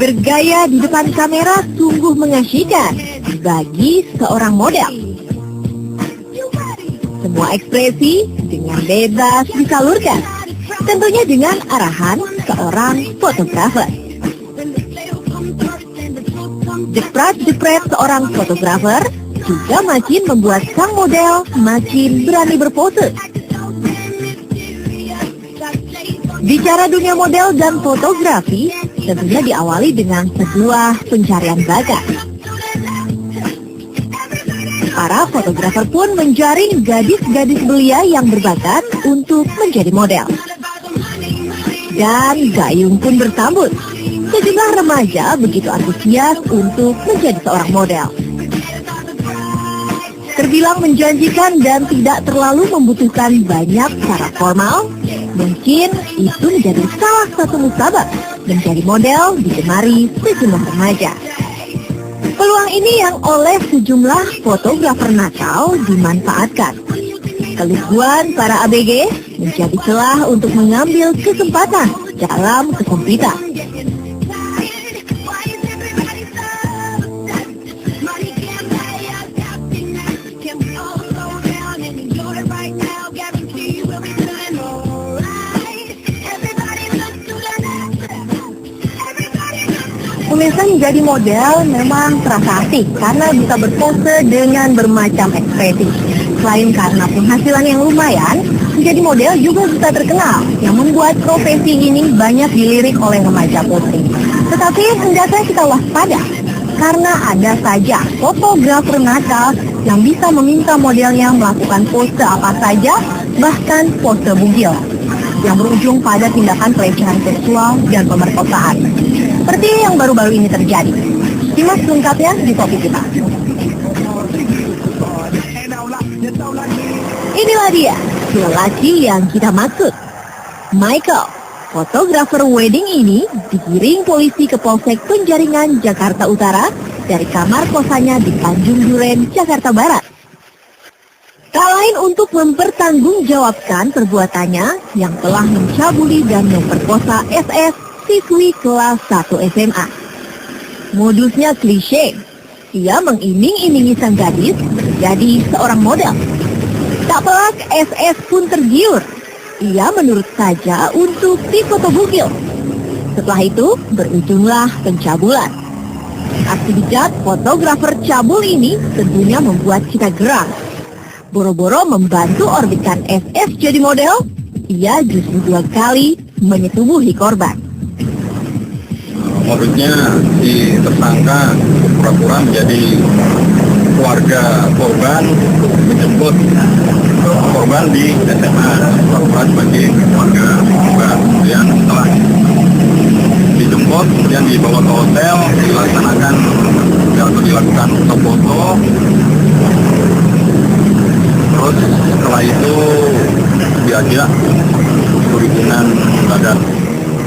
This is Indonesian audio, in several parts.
Bergaya di depan kamera sungguh mengasyikkan bagi seorang model. Semua ekspresi dengan bebas disalurkan, tentunya dengan arahan seorang fotografer. Jepret-jepret seorang fotografer juga makin membuat sang model makin berani berpose. Bicara dunia model dan fotografi, tentunya diawali dengan sebuah pencarian bakat. Para fotografer pun menjaring gadis-gadis belia yang berbakat untuk menjadi model. Dan gayung pun bersambut. Sejumlah remaja begitu antusias untuk menjadi seorang model. Terbilang menjanjikan dan tidak terlalu membutuhkan banyak syarat formal, mungkin itu menjadi salah satu musabab menjadi model digemari sejumlah remaja. Peluang ini yang oleh sejumlah fotografer nakal dimanfaatkan. Keluguan para ABG menjadi celah untuk mengambil kesempatan dalam kesempitan. Pemirsa, menjadi model memang terasa asik karena bisa berpose dengan bermacam ekspresi. Selain karena penghasilan yang lumayan, menjadi model juga bisa terkenal, yang membuat profesi ini banyak dilirik oleh remaja putri. Tetapi hendaknya kita waspada, karena ada saja fotografer nakal yang bisa meminta modelnya melakukan pose apa saja, bahkan pose bugil, yang berujung pada tindakan pelecehan seksual dan pemerkosaan. Seperti yang baru-baru ini terjadi. Simak lengkapnya di topik kita. Inilah dia, lelaki yang kita maksud. Michael, fotografer wedding ini digiring polisi ke Polsek Penjaringan, Jakarta Utara dari kamar kosannya di Tanjung Duren, Jakarta Barat. Tak lain untuk mempertanggungjawabkan perbuatannya yang telah mencabuli dan memperkosa SS siswi kelas 1 SMA. Modusnya klise, ia mengiming-imingi sang gadis menjadi seorang model. Tak pelak SS pun tergiur, ia menurut saja untuk difoto bugil. Setelah itu berujunglah pencabulan. Aksi bejat fotografer cabul ini tentunya membuat kita geram. Boro-boro membantu orbitkan SS jadi model, ia justru 2 kali menyetubuhi korban. Modusnya si tersangka pura-pura menjadi keluarga korban, menjemput korban di SMA, pura-pura sebagai keluarga korban. Kemudian setelah dijemput, kemudian dibawa ke hotel, dilakukan foto-foto. Terus setelah itu diajak berhubungan badan.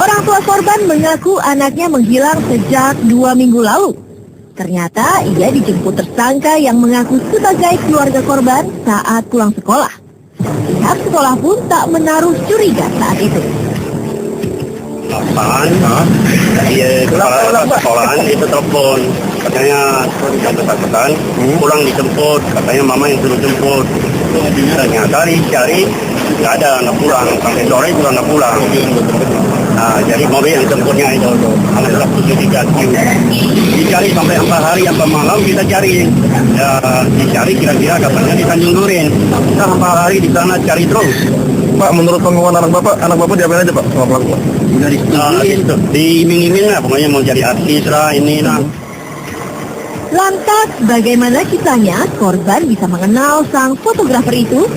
Orang tua korban mengaku anaknya menghilang sejak 2 minggu lalu. Ternyata ia dijemput tersangka yang mengaku sebagai keluarga korban saat pulang sekolah. Pihak sekolah pun tak menaruh curiga saat itu. Iya, kepala sekolahan itu telepon. Katanya yang bersangkutan pulang dijemput. Katanya mama yang suruh jemput. Ternyata dicari nggak ada, nggak pulang. Sampai sore juga nggak pulang. Nah, jadi mobil yang jemputnya itu anak kelas 73Q. Dicari sampai 4 hari, 4 malam kita cari. Ya, dicari kira-kira kapannya di Tanjung Duren. Kita 4 hari di sana cari terus. Pak, menurut pengakuan anak bapak diapain aja Pak sama pelaku? Diiming-iming lah, pokoknya mau jadi artis lah, ini lah. Lantas bagaimana kisahnya korban bisa mengenal sang fotografer itu?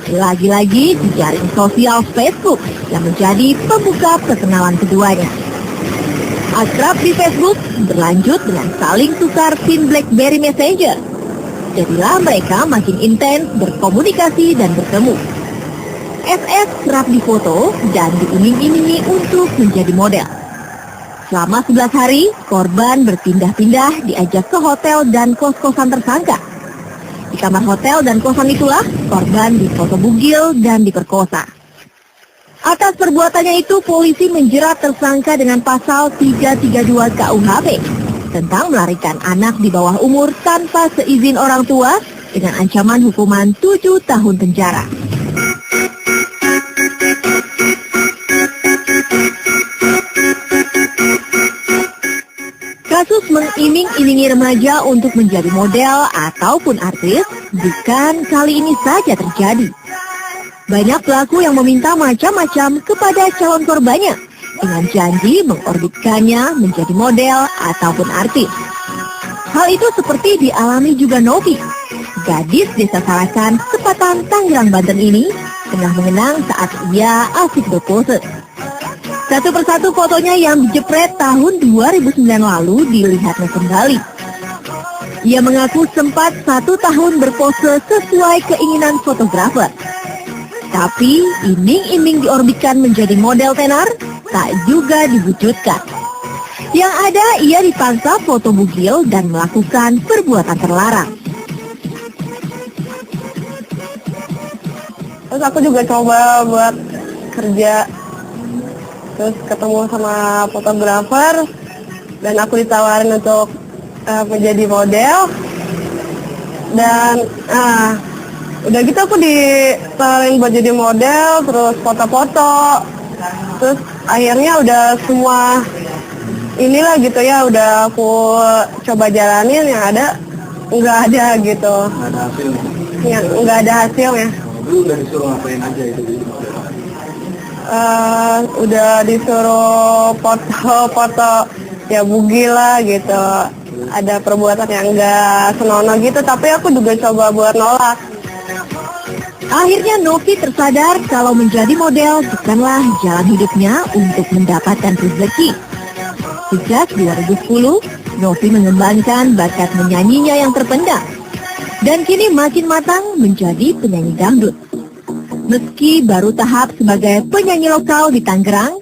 Lagi-lagi di jaring sosial Facebook yang menjadi pembuka perkenalan keduanya. Akrab di Facebook berlanjut dengan saling tukar pin BlackBerry Messenger. Jadilah mereka makin intens berkomunikasi dan bertemu. SS kerap difoto dan diiming-imingi untuk menjadi model. Selama 11 hari, korban berpindah-pindah diajak ke hotel dan kos-kosan tersangka. Di kamar hotel dan kosan itulah korban difoto bugil dan diperkosa. Atas perbuatannya itu, polisi menjerat tersangka dengan pasal 332 KUHP tentang melarikan anak di bawah umur tanpa seizin orang tua dengan ancaman hukuman 7 tahun penjara. Kasus mengiming-imingi remaja untuk menjadi model ataupun artis bukan kali ini saja terjadi. Banyak pelaku yang meminta macam-macam kepada calon korbannya dengan janji mengorbitkannya menjadi model ataupun artis. Hal itu seperti dialami juga Novi, gadis desa Sarakan, Sepatan, Tangerang, Banten ini tengah mengenang saat ia asik berpose. Satu persatu fotonya yang dijepret tahun 2009 lalu dilihatnya kembali. Ia mengaku sempat 1 tahun berpose sesuai keinginan fotografer. Tapi iming-iming diorbitkan menjadi model tenar tak juga diwujudkan. Yang ada ia dipaksa foto bugil dan melakukan perbuatan terlarang. Terus aku juga coba buat kerja, terus ketemu sama fotografer dan aku ditawarin untuk menjadi model. Dan udah gitu aku ditawarin buat jadi model, terus foto-foto, terus akhirnya udah semua inilah gitu ya, udah aku coba jalanin, yang ada nggak ada gitu, yang nggak ada hasilnya. Lu udah disuruh ngapain aja itu jadi model? Udah disuruh foto-foto ya bugil lah gitu, ada perbuatan yang nggak senonoh gitu, tapi aku juga coba buat nolak. Akhirnya Novi tersadar kalau menjadi model bukanlah jalan hidupnya untuk mendapatkan rezeki. Sejak 2010, Novi mengembangkan bakat menyanyinya yang terpendam dan kini makin matang menjadi penyanyi dangdut. Meski baru tahap sebagai penyanyi lokal di Tangerang,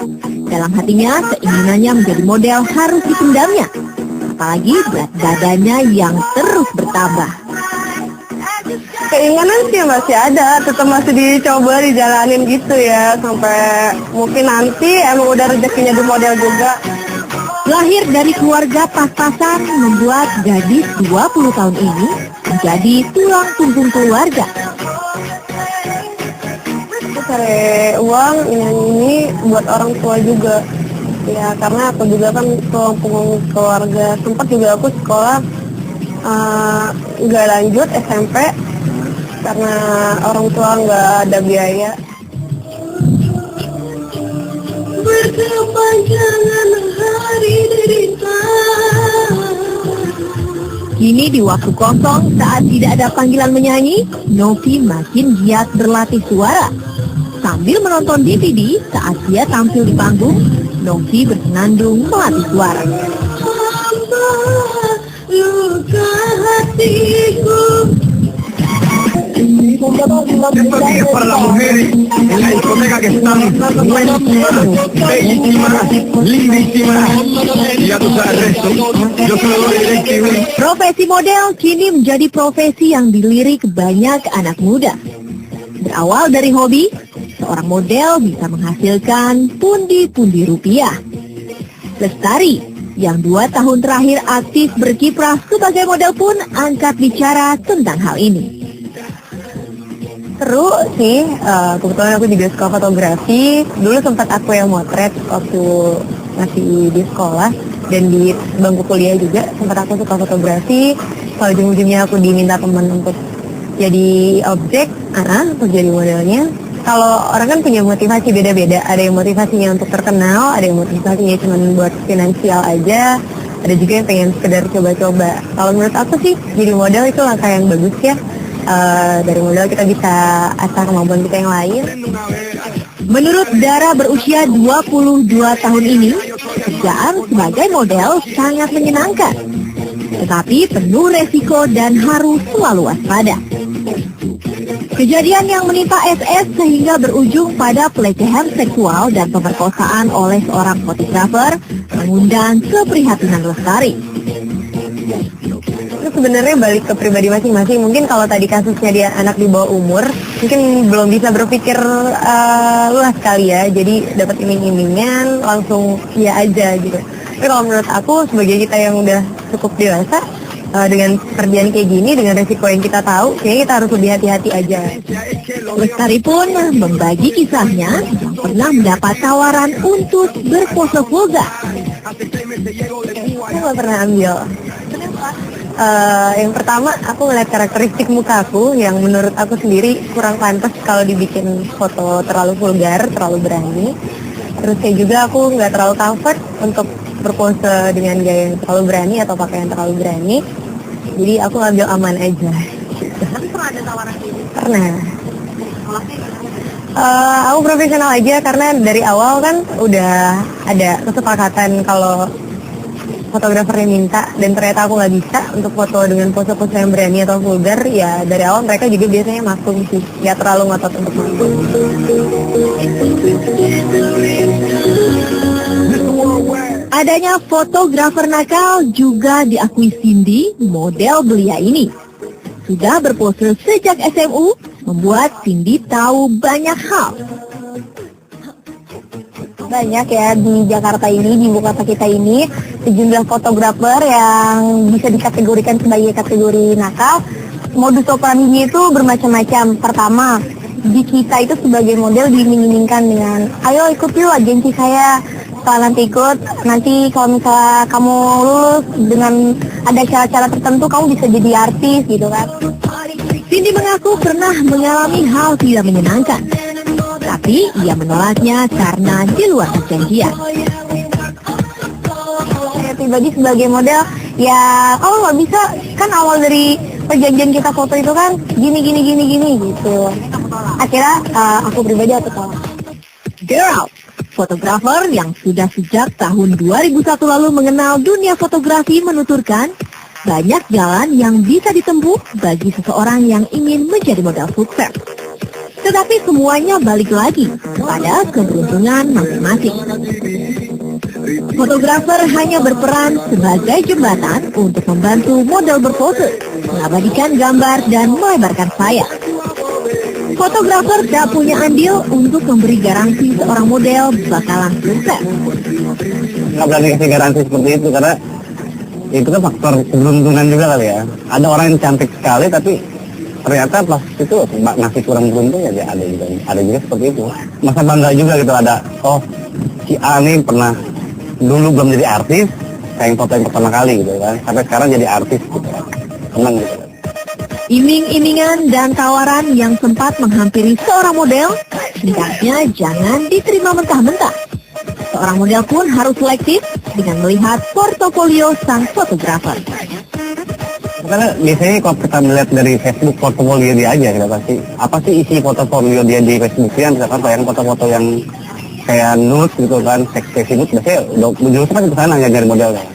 dalam hatinya keinginannya menjadi model harus dipendamnya, apalagi berat badannya yang terus bertambah. Keinginan sih masih ada, tetap masih dicoba, dijalanin gitu ya, sampai mungkin nanti emang udah rezekinya di model juga. Lahir dari keluarga pas-pasan membuat gadis 20 tahun ini menjadi tulang punggung keluarga. Aku cari uang ini buat orang tua juga. Ya karena aku juga kan tulang punggung keluarga. Sempat juga aku sekolah nggak lanjut SMP karena orang tua nggak ada biaya. Berkepanjangan hari derita. Kini di waktu kosong saat tidak ada panggilan menyanyi, Novi makin giat berlatih suara. Sambil menonton DVD saat dia tampil di panggung, Novi bersenandung melatih suara. Luka hatiku. Esto aquí es para las mujeres en la discoteca que están buenísimas, bellísimas, lindísimas. Y ya tú sabes el resto. Yo se lo doy DirecTV. Profesi model kini menjadi profesi yang dilirik banyak anak muda. Berawal dari hobi, seorang model bisa menghasilkan pundi-pundi rupiah. Lestari, yang 2 tahun terakhir aktif berkiprah sebagai model pun angkat bicara tentang hal ini. Seru sih, kebetulan aku juga suka fotografi. Dulu sempat aku yang motret waktu masih di sekolah dan di bangku kuliah juga sempat aku suka fotografi. Kalau ujung-ujungnya aku diminta teman untuk jadi objek, untuk jadi modelnya. Kalau orang kan punya motivasi beda-beda. Ada yang motivasinya untuk terkenal, ada yang motivasinya cuma buat finansial aja, ada juga yang pengen sekedar coba-coba. Kalau menurut aku sih jadi model itu langkah yang bagus ya. Dari modal kita bisa asah kemampuan kita yang lain. Menurut Dara berusia 22 tahun ini, pekerjaan sebagai model sangat menyenangkan, tetapi penuh resiko dan harus selalu waspada. Kejadian yang menimpa SS sehingga berujung pada pelecehan seksual dan pemerkosaan oleh seorang fotografer mengundang keprihatinan Lestari. sebenarnya balik ke pribadi masing-masing. Mungkin kalau tadi kasusnya dia anak di bawah umur, mungkin belum bisa berpikir luas kali ya. Jadi dapat iming-imingan langsung iya aja gitu. Tapi kalau menurut aku sebagai kita yang udah cukup dewasa, dengan pekerjaan kayak gini, dengan resiko yang kita tahu, kayaknya kita harus lebih hati-hati aja. Lestari pun membagi kisahnya yang pernah mendapat tawaran untuk berpose vulgar. Aku nggak pernah ambil. Yang pertama, aku ngeliat karakteristik muka aku yang menurut aku sendiri kurang pantas kalau dibikin foto terlalu vulgar, terlalu berani. Terus kayak juga aku nggak terlalu comfort untuk berpose dengan gaya yang terlalu berani atau pakaian terlalu berani. Jadi aku ngambil aman aja. Tapi pernah ada tawaran ini? Pernah. Aku profesional aja karena dari awal kan udah ada kesepakatan kalau fotografernya minta dan ternyata aku nggak bisa untuk foto dengan pose-pose yang berani atau vulgar. Ya dari awal mereka juga biasanya maklum sih, nggak terlalu ngotot untuk maklum. Adanya fotografer nakal juga diakui Cindy, model belia ini. Sudah berpose sejak SMU, membuat Cindy tahu banyak hal. Banyak ya di Jakarta ini, di ibu kota kita ini, sejumlah fotografer yang bisa dikategorikan sebagai kategori nakal. Modus operandinya itu bermacam-macam. Pertama, di kita itu sebagai model diiming-imingkan dengan, ayo ikut yuk agensi saya. Kalau nanti ikut, nanti kalau misalnya kamu lulus dengan ada cara-cara tertentu, kamu bisa jadi artis gitu kan. Cindy mengaku pernah mengalami hal tidak menyenangkan, tapi ia menolaknya karena di luar perjanjian. Saya pribadi sebagai model, ya kalau nggak bisa, kan awal dari perjanjian kita foto itu kan gini gitu. Akhirnya aku pribadi tolak. Girl, fotografer yang sudah sejak tahun 2001 lalu mengenal dunia fotografi menuturkan banyak jalan yang bisa ditempuh bagi seseorang yang ingin menjadi model sukses. Tetapi semuanya balik lagi pada keberuntungan masing-masing. Fotografer hanya berperan sebagai jembatan untuk membantu model berpose, mengabadikan gambar dan melebarkan sayap. Fotografer tak punya andil untuk memberi garansi seorang model bakalan sukses. Nggak berani kasih garansi seperti itu karena itu kan faktor keberuntungan juga kali ya. Ada orang yang cantik sekali tapi ternyata pas itu masih kurang beruntung ya ada juga seperti itu. Masa bangga juga gitu ada, oh si A ini pernah dulu belum jadi artis, kayak foto yang pertama kali gitu kan, sampai sekarang jadi artis gitu kan. Senang gitu. Iming-imingan dan tawaran yang sempat menghampiri seorang model, hendaknya jangan diterima mentah-mentah. Seorang model pun harus selektif dengan melihat portofolio sang fotografer. Karena biasanya kalau kita melihat dari Facebook portofolio dia aja, kita pasti apa sih isi portofolio dia di Facebook dia, misalkan yang foto-foto yang kayak nude gitu kan, seksi nude, biasanya udah kan ke sana nyari modelnya.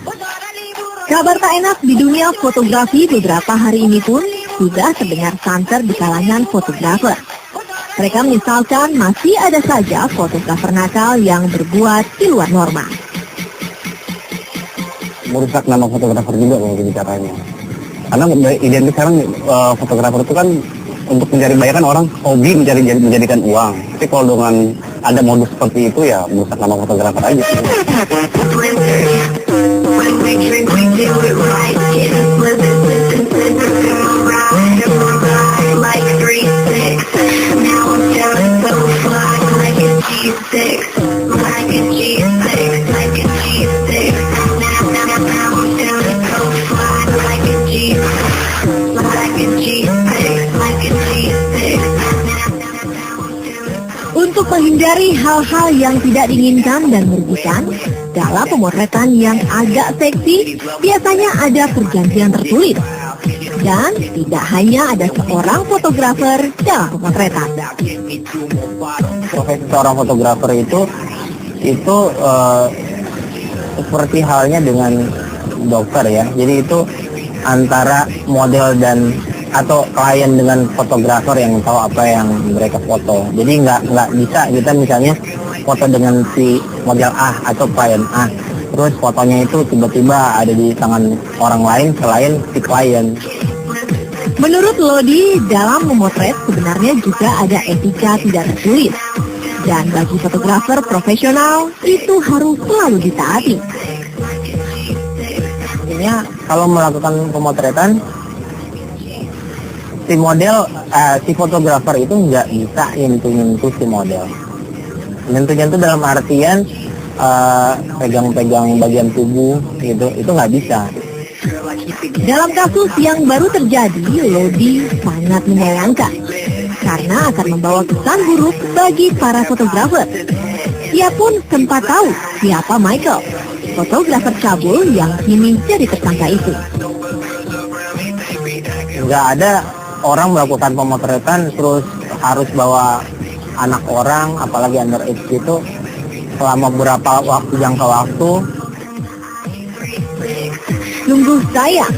Kabar tak enak di dunia fotografi beberapa hari ini pun sudah terdengar santer di kalangan fotografer. Mereka menyesalkan masih ada saja fotografer nakal yang berbuat di luar norma. Merusak nama fotografer juga kalau gitu caranya. Karena identik sekarang fotografer itu kan untuk mencari bayar kan orang hobi menjadikan uang. Tapi kalau dengan ada modus seperti itu ya merusak nama fotografer aja. Untuk menghindari hal-hal yang tidak diinginkan dan merugikan, dalam pemotretan yang agak seksi, biasanya ada perjanjian tertulis. Dan tidak hanya ada seorang fotografer dalam pemotretan. Profesi seorang fotografer itu seperti halnya dengan dokter ya. Jadi itu antara model dan atau klien dengan fotografer yang tahu apa yang mereka foto. Jadi nggak bisa kita misalnya foto dengan si model A atau klien A, terus fotonya itu tiba-tiba ada di tangan orang lain selain si klien. Menurut Lodi, dalam memotret sebenarnya juga ada etika tidak tertulis. Dan bagi fotografer profesional, itu harus selalu ditaati. Artinya kalau melakukan pemotretan, si fotografer itu nggak bisa nyentuh si model. Nyentuh dalam artian pegang-pegang bagian tubuh gitu, itu nggak bisa. Dalam kasus yang baru terjadi, Lodi sangat menyayangkan karena akan membawa kesan buruk bagi para fotografer. Ia pun sempat tahu siapa Michael, fotografer cabul yang kini jadi tersangka itu. Nggak ada orang melakukan pemotretan terus harus bawa anak orang, apalagi underage gitu, selama berapa jangka waktu. Sungguh sayang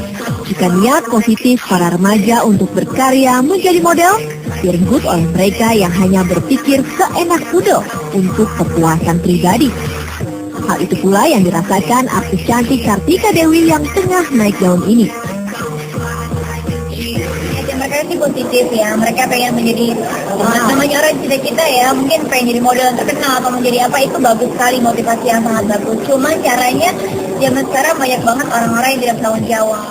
jika niat positif para remaja untuk berkarya menjadi model direnggut oleh mereka yang hanya berpikir seenak kudo untuk kepuasan pribadi. Hal itu pula yang dirasakan artis cantik Kartika Dewi yang tengah naik daun ini. Mereka sih positif ya, mereka pengen menjadi namanya orang cita-cita ya, mungkin pengen jadi model terkenal atau menjadi apa, itu bagus sekali, motivasi yang sangat bagus. Cuman caranya zaman sekarang banyak banget orang-orang yang tidak bertanggung jawab.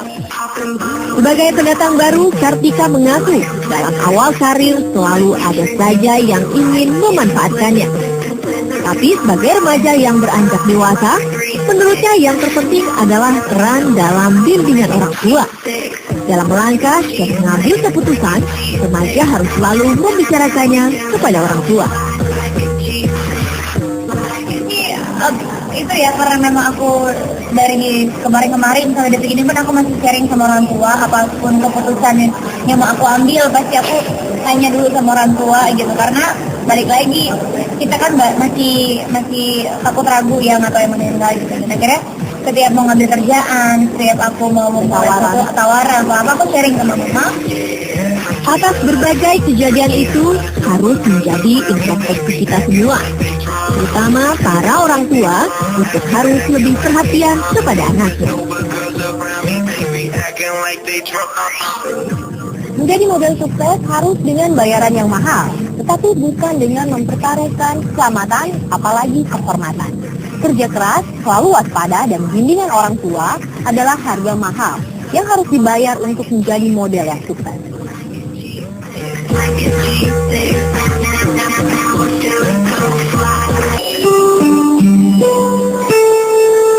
Sebagai pendatang baru, Kartika mengaku dalam awal karir selalu ada saja yang ingin memanfaatkannya. Tapi sebagai remaja yang beranjak dewasa, menurutnya yang terpenting adalah peran dalam bimbingan orang tua. Dalam melangkah dan mengambil keputusan, remaja harus selalu membicarakannya kepada orang tua. Itu ya, karena memang aku dari kemarin sampai detik ini pun aku masih sharing sama orang tua. Apapun keputusan yang mau aku ambil, pasti aku tanya dulu sama orang tua gitu. Karena balik lagi, kita kan masih takut ragu ya, atau yang meninggal gitu. Dan akhirnya setiap mau ngambil kerjaan, setiap aku mau tawaran atau apa, aku sharing sama mama. Atas berbagai kejadian itu harus menjadi introspeksi kita semua, terutama para orang tua, untuk harus lebih perhatian kepada anaknya. Menjadi model sukses harus dengan bayaran yang mahal, tetapi bukan dengan mempertaruhkan keselamatan, apalagi kehormatan. Kerja keras, selalu waspada, dan bimbingan orang tua adalah harga mahal yang harus dibayar untuk menjadi model yang sukses.